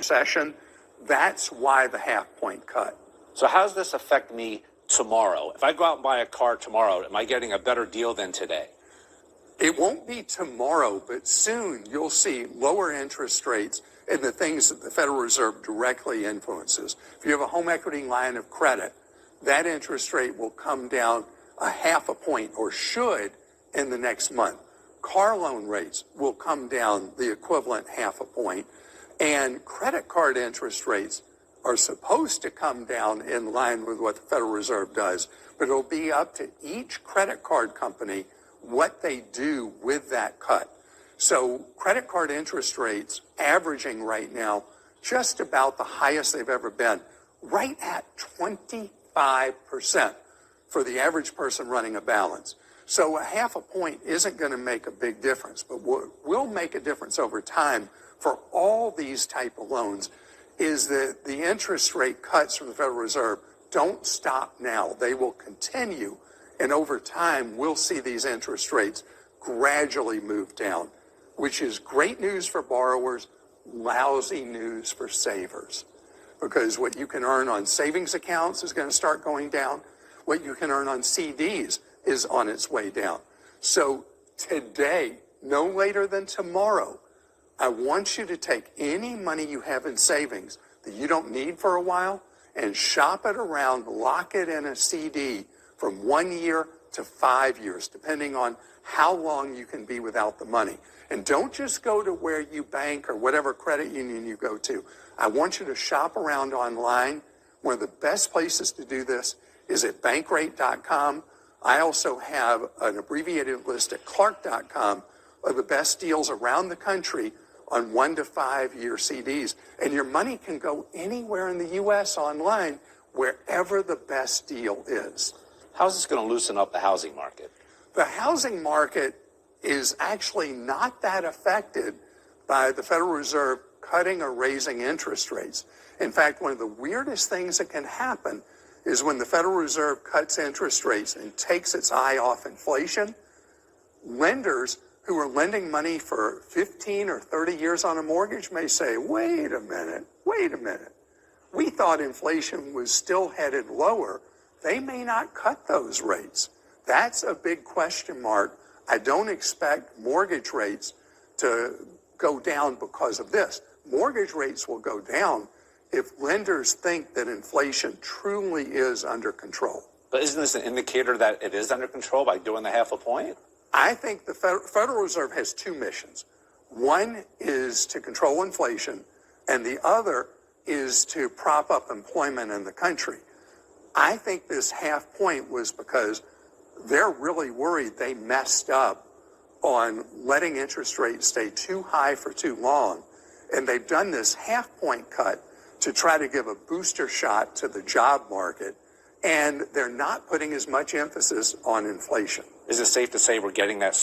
session. That's why the half-point cut. So how does this affect me tomorrow? If I go out and buy a car tomorrow, am I getting a better deal than today? It won't be tomorrow, but soon you'll see lower interest rates in the things that the Federal Reserve directly influences. If you have a home equity line of credit, that interest rate will come down a half a point, or should, in the next month. Car loan rates will come down the equivalent half a point, and credit card interest rates are supposed to come down in line with what the Federal Reserve does, but it'll be up to each credit card company what they do with that cut. So credit card interest rates averaging right now just about the highest they've ever been, right at 25% for the average person running a balance. So a half a point isn't going to make a big difference, but what will make a difference over time for all these type of loans is that the interest rate cuts from the Federal Reserve don't stop now. They will continue, and over time we'll see these interest rates gradually move down, which is great news for borrowers, lousy news for savers. Because what you can earn on savings accounts is going to start going down. What you can earn on CDs is on its way down. So today, no later than tomorrow, I want you to take any money you have in savings that you don't need for a while and shop it around, lock it in a CD from 1 year to 5 years, depending on how long you can be without the money. And don't just go to where you bank or whatever credit union you go to. I want you to shop around online. One of the best places to do this is at bankrate.com. I also have an abbreviated list at clark.com of the best deals around the country on 1 to 5 year CDs. And your money can go anywhere in the U.S. online, wherever the best deal is. How's this going to loosen up the housing market? The housing market is actually not that affected by the Federal Reserve cutting or raising interest rates. In fact, one of the weirdest things that can happen is when the Federal Reserve cuts interest rates and takes its eye off inflation, lenders who are lending money for 15 or 30 years on a mortgage may say, wait a minute. We thought inflation was still headed lower. They may not cut those rates. That's a big question mark. I don't expect mortgage rates to go down because of this. Mortgage rates will go down if lenders think that inflation truly is under control. But isn't this an indicator that it is under control by doing the half a point? I think the Federal Reserve has two missions. One is to control inflation, and the other is to prop up employment in the country. I think this half point was because they're really worried they messed up on letting interest rates stay too high for too long. And they've done this half point cut to try to give a booster shot to the job market. And they're not putting as much emphasis on inflation. Is it safe to say we're getting that